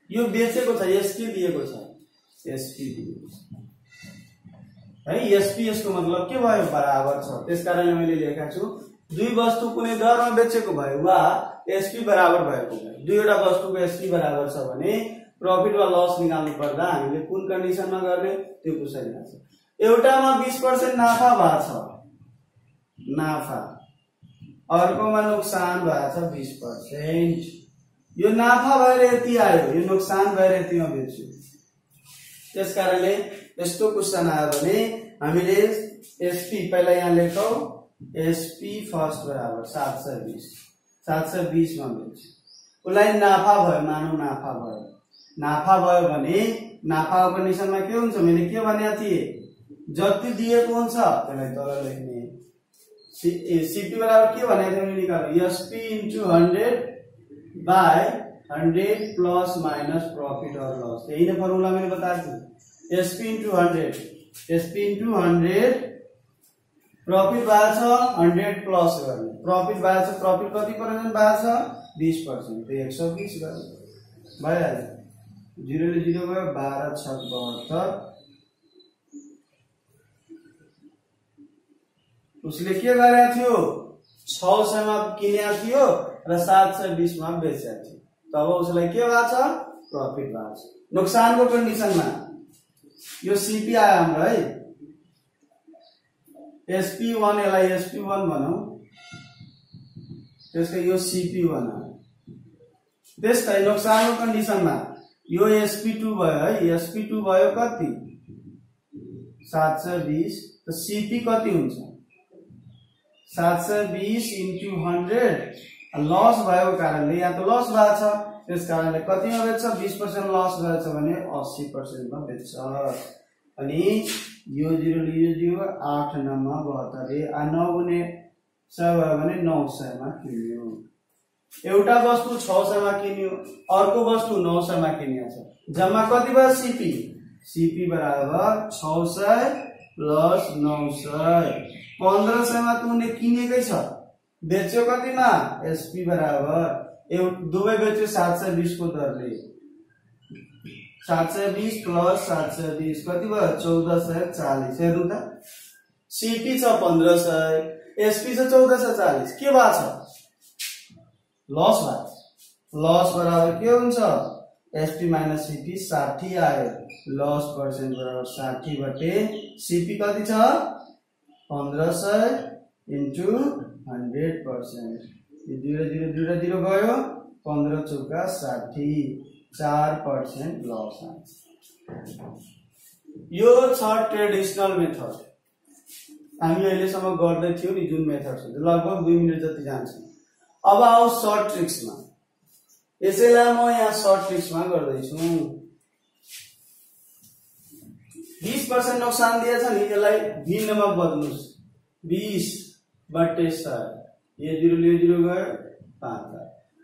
यो बेचेको छ एसपी दिएको छ एसपी दिएको छ है एसपी यसको मतलब के भयो बराबर छ। त्यसकारणले मैले लेखेको छु दुई वस्तु कुनै दरमा बेचेको भयो वा एसपी बराबर भएको भयो। दुईवटा वस्तुको एसपी बराबर छ भने प्रॉफिट वा लस निकाल्नु पर्दा हामीले कुन कन्डिसनमा गर्ने त्यो पुछिरहेको छ। एउटामा 20% नाफा भएको छ नाफा अर्कोमा नोक्सान भएको छ 20%। यो नाफा भएर यति आयो यो नोक्सान भएर यतिमा बेच्यो। त्यसकारणले यस्तो क्वेशन आयो भने हामीले एसपी पहिला यहाँ लेखौ एसपी फर्स्ट बराबर 720 मा बेच्यो उसलाई नाफा भयो मानौ नाफा भयो भने नाफा कन्डिसनमा के हुन्छ मैले के भनेको थिए जति दिएको हुन्छ त्यसलाई तल लेख्ने सीपी बराबर के भनेको थिए मैले निकाल्नु SP into 100 by 100 plus minus profit और लॉस। यही ना फॉर्मूला मैंने बताया था एसपी इन्टु 100 प्रॉफिट भएको छ 100 प्लस गर्ने प्रॉफिट भएको छ प्रॉफिट कति पर्सेन्ट भएको छ 20% तो 120 भइहाल्यो 0 ले 0 गयो 12 6 72 उसले के गरेको थियो 600 मा किनेको थियो र 720 मा बेचेको थियो तब उसलाई के भएको छ प्रॉफिट भएको छ। नुकसानको कन्डिसनमा यो सीपी आयो हाम्रो है SP1 यसलाई SP1 भनौं त्यसको यो CP1 हो। त्यस्तै नुकसानको कन्डिसनमा यो SP2 भयो है SP2 भयो कति 720 त CP कति हुन्छ 720 इन्टु 100 लस भएको कारणले यहाँ त लस भएको छ त्यसकारणले कतिमा बेच्छ 20% लस भएछ भने 80% मा बेच्छ। अनि यो 0 लियो 8 नमा 72 आ 9 गुणे 100 भयो भने 900 मा किन्यो। एउटा वस्तु 600 मा किन्यो अर्को वस्तु 900 मा किनिया छ जम्मा कति भयो सीपी सीपी बराबर 600 प्लस 900 1500 मा तुमले किनेकै छ बेच्यो कतिमा एसपी बराबर दुवै बेच्यो 720 को दरले 720 प्लस 720 कति भयो 1440 हेर्नु त सीपी छ 1500 एसपी छ 1440 के भएको छ लस भयो लस बराबर के हुन्छ एसपी माइनस सीपी 60 आयो लस पर्सेन्ट बराबर 60 बटे सीपी कति छ 1500 इन्टु 100% 0 गयो 15 चौका 60 4% लस आन्छ। यो छ ट्रेडिसनल मेथड हामी अहिलेसम्म गर्दै थियौ नि जुन मेथड छ लगभग 2 मिनेट जति जान्छ। अब आउ सर्ट ट्रिक्समा यसैलाई म यहाँ सर्ट ट्रिक्समा गर्दै छु 20% नुकसान दिएछ नि यसलाई भिन्नमा बदल्नुस् 20 बटे 100 ये 0 लियो 0 गयो 5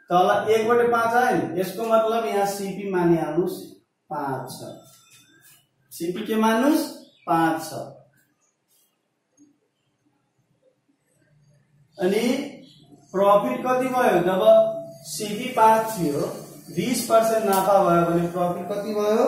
तल 1 बटे 5 आयो नि यसको मतलब यहाँ सीपी मानिहाल्नुस् 5 छ सीपी के मान्नुस् 5 छ। अनि प्रॉफिट कति भयो जब सीपी 5 थियो 20% नाफा भयो भने प्रॉफिट कति भयो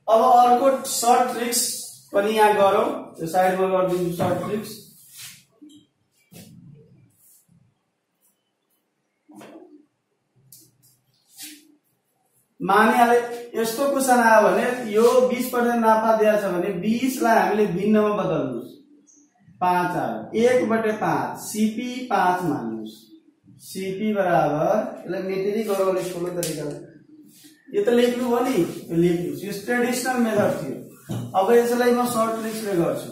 अब अर्को सर्ट ट्रिक्स पनि यहाँ गरौँ, त्यो साइडमा गरिदिन्छु सर्ट ट्रिक्स। मानिहाले यस्तो क्वेशन आयो भने यो 20% नाफा दिएको छ भने 20 लाई हामीले भिन्नमा बदल्नुस्, 5 आयो, 1/5 सीपी 5 मान्नुस्, सीपी बराबर, यसलाई मेटेरी गरौँ अलिक ठुलो तरिकाले, यो त लेख्नु हो नि, यो लेख्नुस्, यो ट्रेडिसनल मेथड थियो। अब यसलाई म सर्ट ट्रिक्सले गर्छु।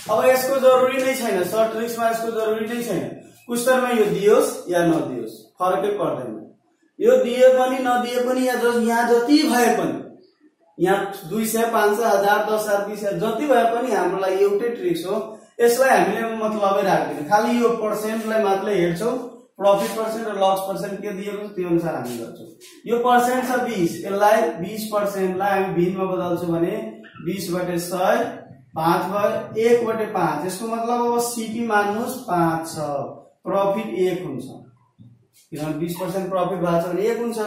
अब यसको जरुरी नै छैन, सर्ट ट्रिक्समा यसको जरुरी नै छैन, क्वेशनमा यो दियोस् या नदियोस् फरकै पर्दैन, यो दिए पनि नदिए पनि यहाँ जति भए पनि, यहाँ 200 500 1000 10,000 20,000 जति भए पनि हाम्रो लागि एउटै ट्रिक्स हो। यसलाई हामीले मतलबै राख्दैन, खाली यो पर्सेन्टलाई मात्रै हेर्छौं, प्रॉफिट पर्सेन्ट र लस पर्सेन्ट के दिएको छ त्यो अनुसार हामी गर्छौं। यो पर्सेन्ट छ 20, यसलाई 20% लाई हामी भिन्नमा बदल्छौं भने 20/100 5 भयो, 1/5, यसको मतलब अब सीपी मान्नुस् 5 छ, प्रॉफिट 1 हुन्छ, किनभने 20% प्रॉफिट भएको छ भने 1 हुन्छ,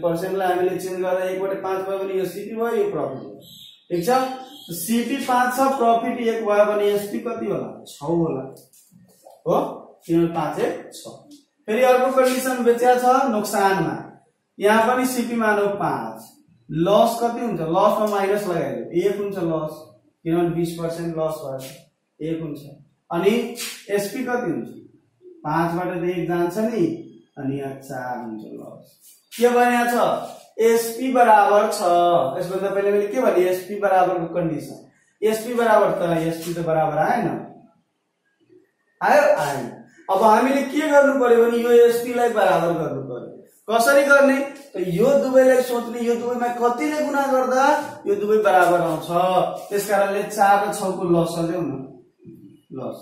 पर्सेन्टलाई हामीले चेन्ज गरेर 1/5 भयो भने यो सीपी भयो, यो प्रॉफिट भयो, ठीक छ। सीपी 5 छ, प्रॉफिट 1 भयो भने एसपी कति होला? 6 होला हो, किनभने 5 1 6। फेरि अर्को कन्डिसन बेच्या छ नोक्सानमा, यहाँ पनि सीपी मानौ 5, लस कति हुन्छ? लसमा माइनस लगाइदियो 1 हुन्छ लस, किनभने 20% लस भयो 1 हुन्छ, अनि एसपी कति हुन्छ? 5 बाट 1 जान्छ नि, अनि यहाँ 4 हुन्छ लस। के भनेको छ? एसपी बराबर छ, यसभन्दा पहिले मैले के भने एसपी बराबरको कन्डिसन, एसपी बराबर त एसपी त बराबर आएन, आयो आएन। अब हामीले के गर्नु पर्यो भने यो एसपी लाई बराबर गर्नु पर्यो। कसरी गर्ने? त यो दुवैलाई सोध्ने, यो दुवैमा कतिले गुणा गर्दा यो दुवै बराबर आउँछ, त्यसकारणले 4 र 6 को लस ल्याउ न, लस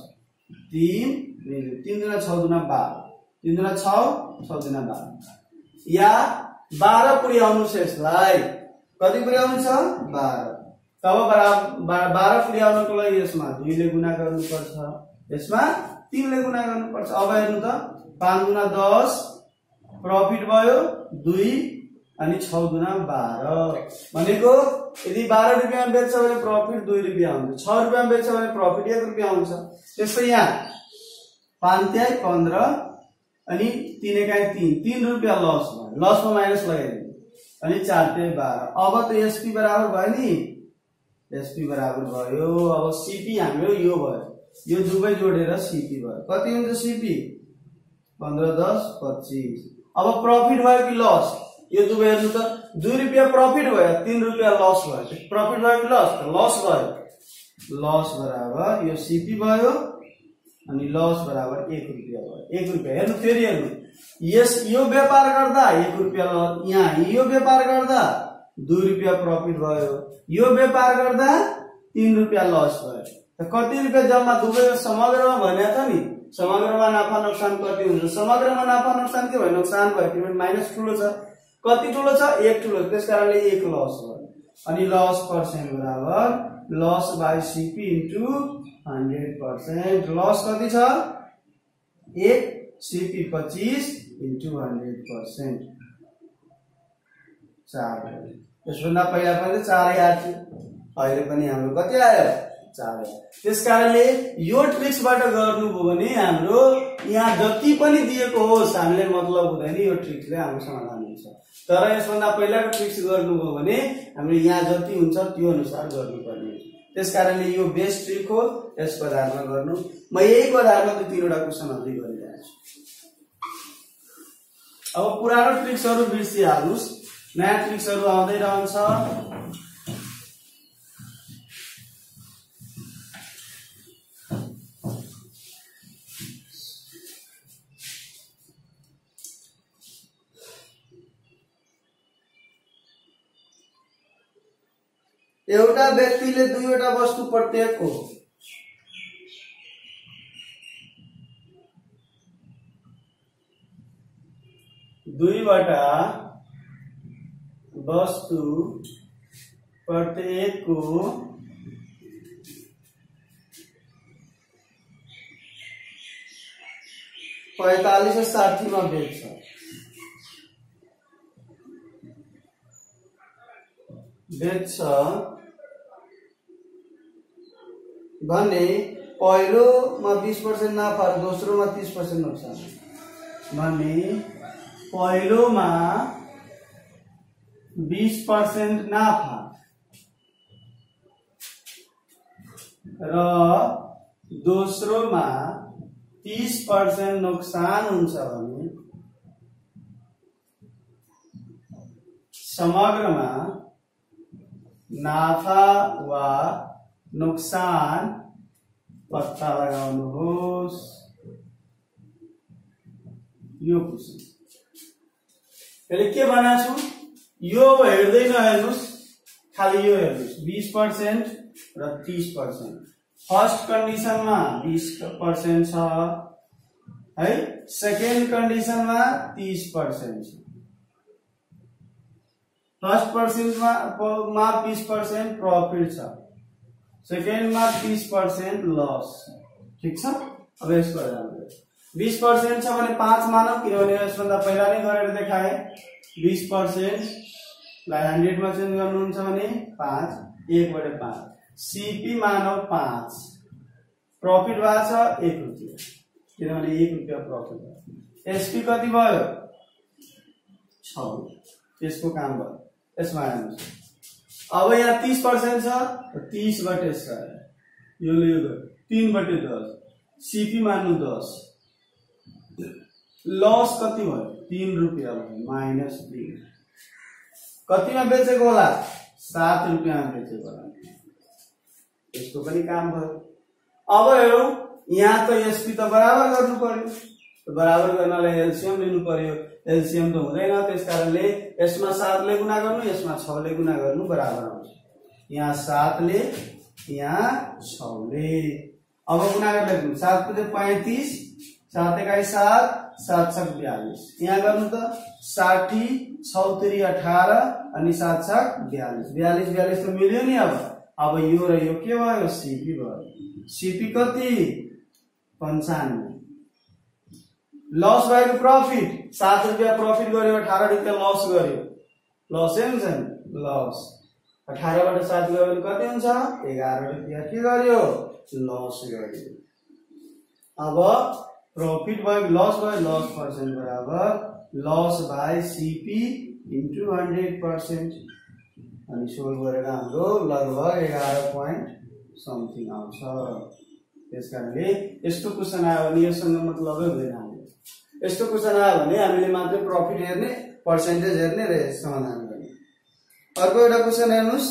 3 3 दुना 6 दुना 12, 3 दुना 6 6 दुना 12, या 12 पुर्याउनुस्, यसलाई कति पुर्याउनु छ? 12। तब बराबर 12 पुर्याउनको लागि यसमा 2 ले गुणा गर्नुपर्छ, यसमा 3 ले गुणा गर्नुपर्छ। अब हेर्नु त 5 दुना 10 प्रॉफिट भयो 2 अनि 6 दुना 12, भनेको यदि 12 रुपैयाँमा बेच्छ भने प्रॉफिट 2 रुपैयाँ हुन्छ, 6 रुपैयाँमा बेच्छ भने प्रॉफिट 1 रुपैयाँ हुन्छ। त्यस्तै यहाँ 5 तिहाई 15 अनि 3 एकाइ 3 रुपैयाँ लस भयो, लसमा माइनस लगाइदिनु, अनि 4 तिहाई 12। अब त एसपी बराबर भयो नि, एसपी बराबर भयो। अब सीपी हाम्रो यो भयो, यो दुवै जोडेर सीपी भयो, कति हुन्छ सीपी? 15 10 25। अब प्रॉफिट भयो कि लस? यो दुवै हेर्नु त, 2 रुपैयाँ प्रॉफिट भयो, 3 रुपैयाँ लस भयो, प्रॉफिट भयो कि लस? लस भयो, लस बराबर यो सीपी भयो, अनि लस बराबर 1 रुपैयाँ भयो, 1 रुपैयाँ। हेर्नु फेरि हेर्नु, यस यो व्यापार गर्दा 1 रुपैयाँ लस, यहाँ यो व्यापार गर्दा 2 रुपैयाँ प्रॉफिट भयो, यो व्यापार गर्दा 3 रुपैयाँ लस भयो, त कति रुपैयाँ जम्मा दुवै समग्रमा भनेको छ नि, समग्रमा नाफा नोक्सान कति हुन्छ? समग्रमा नाफा नोक्सान के भयो? नोक्सान भयो, किनभने माइनस ठुलो छ, कति ठुलो छ? 1 ठुलो छ, त्यसकारणले 1 लस भयो, अनि लस पर्सेन्ट बराबर loss by CP into 100%। Loss कति छ? 1, सीपी 25 इन्टु 100%, 4 भयो। यसभन्दा पहिला पनि 4 आएको थियो, अहिले पनि हाम्रो कति आयो? 4 आयो। त्यसकारणले यो ट्रिक्सबाट गर्नुभयो भने हाम्रो यहाँ जति पनि दिएको होस् हामीले मतलब हुँदैन, यो ट्रिक्सले हाम्रो समाधान हुन्छ। तर यसभन्दा पहिलाको ट्रिक्स गर्नुभयो भने हामीले यहाँ जति हुन्छ त्यो अनुसार गर्नुपर्ने हुन्छ। त्यसकारणले यो बेस्ट ट्रिक हो, यसको आधारमा गर्नु। म यहीको आधारमा 2-3 वटा क्वेशन अझै गरिरहेको छु। अब पुरानो ट्रिक्सहरु बिर्सिहाल्नुस्, नयाँ ट्रिक्सहरु आउँदै रहन्छ। एउटा व्यक्तिले 2 वटा वस्तु प्रत्येक हो, दुईवटा वस्तु प्रत्येक को 45 और 60 में बेच्छ। बेच्छ भने पहिलोमा 20% नाफा र दोस्रोमा 30% नोक्सान भने पहिलोमा 20% नाफा र दोस्रोमा 30% नोक्सान हुन्छ भने समग्रमा नाफा वा नोक्सान पत्ता लगाउनुहोस्। यो क्वेशन अहिले के भनेको छु यो हेर्दै नहेर्नुस् खाली यो हेर्नुस् 20% र 30%। फर्स्ट कन्डिसनमा 20% छ है, सेकेन्ड कन्डिसनमा 30% छ। फर्स्ट पर्सेन्टमा 20% प्रॉफिट छ, सेकेन्डमा 30% लस। ठीक छ। अब यसको 20% छ भने 5 मानौ किनभने यसभन्दा पहिला नै गरेर देखाए। 20% लाई 100 मा चेन्ज गर्नुहुन्छ भने 5 1/5 सीपी मानौ 5 प्रॉफिट भएको छ 1 रुपैयाँ किनभने 1 रुपैयाँ प्रॉफिट भयो। एसपी कति भयो 6। त्यसको काम भयो। यसमा हेर्नुस् अब यहाँ 30% छ 30/100 यो 3/10 सीपी मान्नु 10 लस कति भयो 3 रुपैयाँ भयो -3 कतिमा बेचेको होला 7 रुपैयाँमा बेचेको होला। यसको पनि काम भयो। अब हेरौं यहाँ त एसपी त बराबर गर्नु पर्यो, बराबर गर्नलाई एलसीएम लिनु पर्यो। एलसीएम त हुँदैन त्यसकारणले यसमा 7 ले गुणा गर्नु यसमा 6 ले गुणा गर्नु बराबर आउँछ। यहाँ 7 ले यहाँ 6 ले अब गुणा गर्दा 7 को 35 7 एकाई 7 7 छक 42 यहाँ गर्नु त 60 6 3 18 अनि 7 छक 42 42 त मिल्यो नि। अब यो र यो के भयो सीपी भयो। सीपी कति 95 लस भएको प्रॉफिट 7 रुपैयाँ प्रॉफिट गर्यो 18 रुपैयाँ लस गर्यो लसै हुन्छ नि लस 18/7 गयो भने कति हुन्छ 11 रुपैयाँ के गर्यो लस गर्यो। अब प्रॉफिट भयो लस भयो लस पर्सेन्ट बराबर लस बाइ सीपी इन्टु 100% अनि सोल्भ गरेर हाम्रो लगभग 11 point समथिङ आउँछ। त्यसकारणले यस्तो क्वेशन आयो भने यससँग मतलबै हुँदैन। हामीले यस्तो क्वेशन आयो भने हामीले मात्र प्रॉफिट हेर्ने पर्सेन्टेज हेर्ने र समाधान गर्ने। अर्को एउटा क्वेशन हेर्नुस्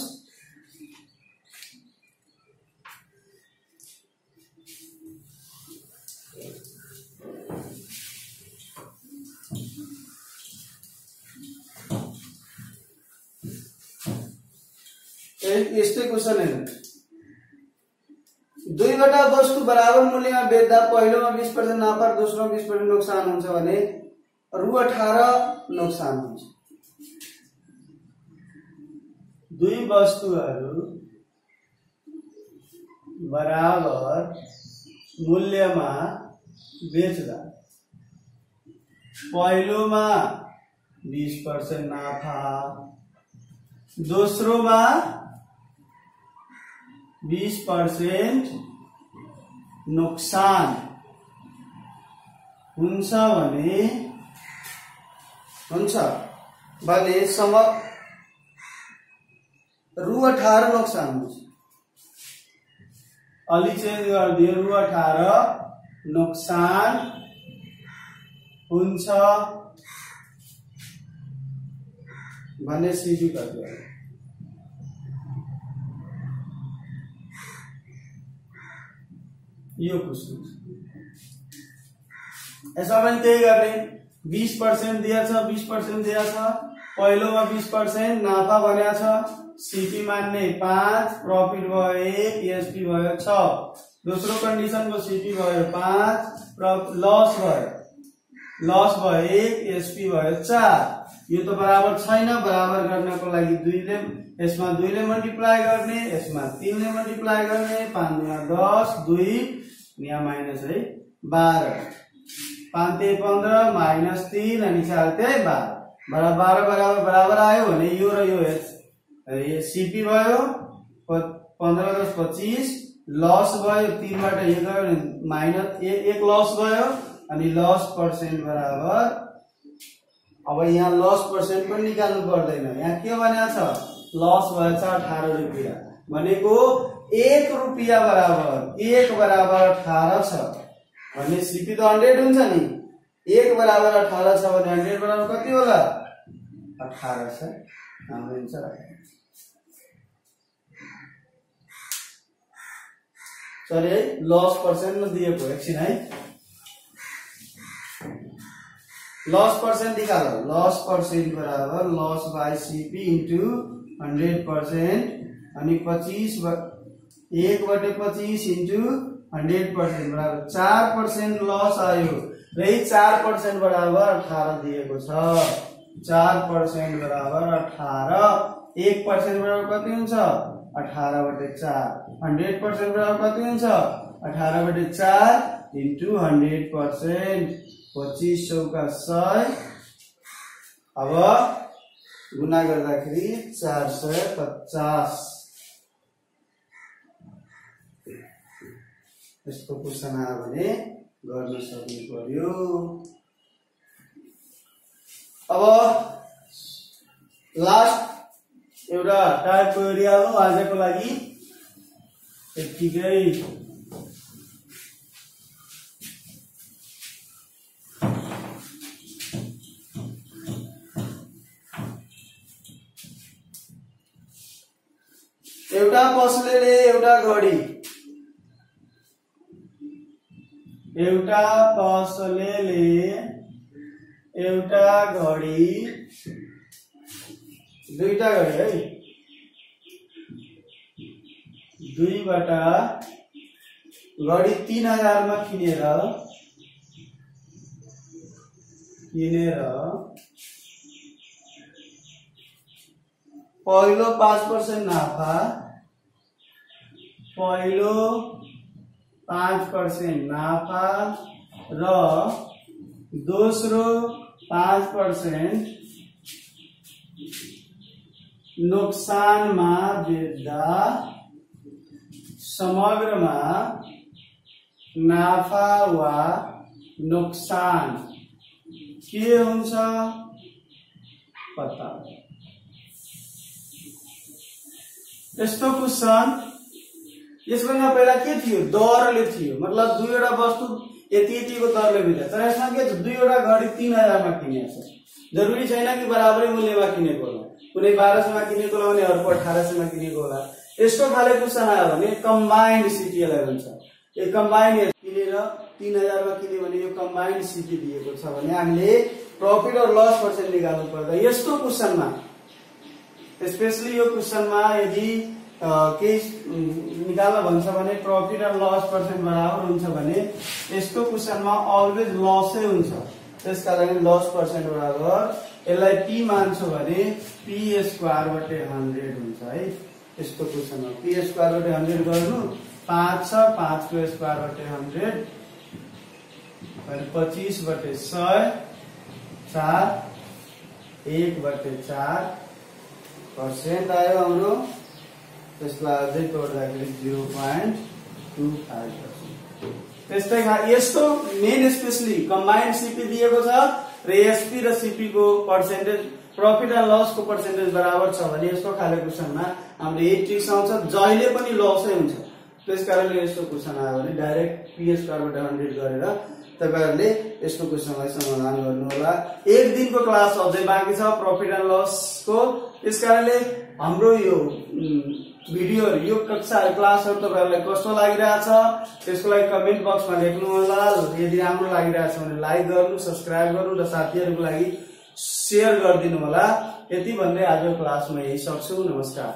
यस्तै क्वेशन हेर्नु। दुईवटा वस्तु बराबर मूल्यमा बेच्दा पहिलोमा 20% नाफा दोस्रोमा 20% नोक्सान हुन्छ भने रु 18 नोक्सान हुन्छ। दुई वस्तुहरू बराबर मूल्यमा बेच्दा पहिलोमा 20% नाफा दोस्रोमा 20% नोक्सान हुन्छ भने रु 18 नोक्सान हुन्छ। अलि चेन्ज गरिदियो रु 18 नोक्सान हुन्छ भने सीपी कति हो यो क्वेशन। यसमा पनि त्यही गर्ने 20% दिया छ 20% दिया छ पहिलोमा 20% नाफा भनेको छ सीपी मान्ने 5 प्रॉफिट भयो 1 एसपी भयो 6 दोस्रो कन्डिसन को सीपी भयो 5 लस भयो 1 एसपी भयो 4 यो त बराबर छैन। बराबर गर्नको लागि 2 ले यसमा 2 ले मल्टिप्लाई गर्ने यसमा 3 ले मल्टिप्लाई गर्ने 5 गुणा 10 2 यहाँ माइनस है 12 5 3 15 -3 अनि 4 12 बराबर बराबर आयो भने यो र यो ये सीपी भयो 15 10 25 लस भयो 3 बाट यो गयो भने माइनस 1 लस भयो अनि लस पर्सेन्ट बराबर अब यहाँ लस पर्सेन्ट पनि निकाल्नु पर्दैन यहाँ के भनेको छ लस भएछ 18 रुपैयाँ भनेको 1 रुपैयाँ बराबर 1 बराबर 18 छ भने सीपी त 100 हुन्छ नि 1 बराबर 18 छ भने 100 बराबर कति होला 18 छ हाम्रो आन्सर सरी है लस पर्सेन्ट में दिएको एकछिन है लस पर्सेन्ट निकालो लस पर्सेन्ट बराबर लस बाई सीपी इन्टु 100% अनि 25 1/25 इन्टु 100% बराबर 4% लस आयो र 4% बराबर 18 दिएको छ 4% बराबर 18 1% बराबर कति हुन्छ 18/4 100% बराबर कति हुन्छ 18/4 इन्टु 100% 25 चौका 100 अब गुना गर्दाखेरि 450 यसको क्वेशन आयो भने गर्न सक्नु पर्यो अब लास्ट एउटा टाइपको एरिया हो आजको लागि यतिकै एउटा पसलेले एउटा घडी एउटा पसलेले एउटा घडी दुईटा घडी है दुईबाट घडी 3000 मा किनेर पहिलो 5% नाफा पहिलो 5% नाफा र दोस्रो 5% नोक्सानमा बेच्दा समग्रमा नाफा वा नोक्सान के हुन्छ पत्ता यस्तो क्वेशन यसभन्दा पहिला के थियो दरले थियो मतलब दुईवटा वस्तु यति-यतिको दरले बेच्छ तर यसमा के छ दुईवटा घडी 3000 मा किनेको छ जरुरी छैन कि बराबरै मूल्यमा किनेको होला कुनै 1200 मा किनेको होला भने अर्को 1800 मा किनेको होला यस्तो खाले क्वेशन आयो भने कम्बाइन्ड सीपीलाई भन्छ यो कम्बाइन्ड किनेर 3000 मा किने भने यो कम्बाइन्ड सीपी दिएको छ भने हामीले प्रॉफिट और लस पर्सेन्ट निकाल्नु पर्दा यस्तो क्वेशनमा स्पेशली यो क्वेशनमा यदि केही निकाल्न भन्छ भने प्रॉफिट और लस पर्सेन्ट बराबर हुन्छ भने यस्तो क्वेशनमा अलवेज लसै हुन्छ त्यसकारण लस पर्सेन्ट बराबर यसलाई p मान्छौ भने p²/100 हुन्छ है यस्तो क्वेशनमा p²/100 गर्नु 5 छ 5 को स्क्वायर/100 अनि 25/100 4 1/4% आयो हाम्रो त्यसलाई अझै तोड्दाखेरि 0.25%। त्यस्तै यस्तो मेन स्पेशली कम्बाइन्ड सीपी दिएको छ र एसपी र सीपी को पर्सेन्टेज प्रॉफिट एन्ड लस को पर्सेन्टेज बराबर छ भने यस्तो खाले क्वेशनमा हाम्रो यही ट्रिक्स आउँछ जहिले पनि लसै हुन्छ त्यसकारणले यस्तो क्वेशन आयो भने डाइरेक्ट p²/100 गरेर तपाईहरुले यस्तो क्वेशनलाई समाधान गर्नु होला एक दिनको क्लास अझै बाँकी छ प्रॉफिट एन्ड लस को त्यसकारणले हाम्रो यो भिडियो यो कक्षा क्लासहरु तपाईहरुलाई कस्तो लागिरहेछ त्यसको लागि कमेन्ट बक्समा लेख्नु होला यदि राम्रो लागिरहेछ भने लाइक गर्नु सब्स्क्राइब गर्नु र साथीहरुको लागि शेयर गरिदिनु होला यति भन्दै आजको क्लासमा यही सक्छु नमस्कार।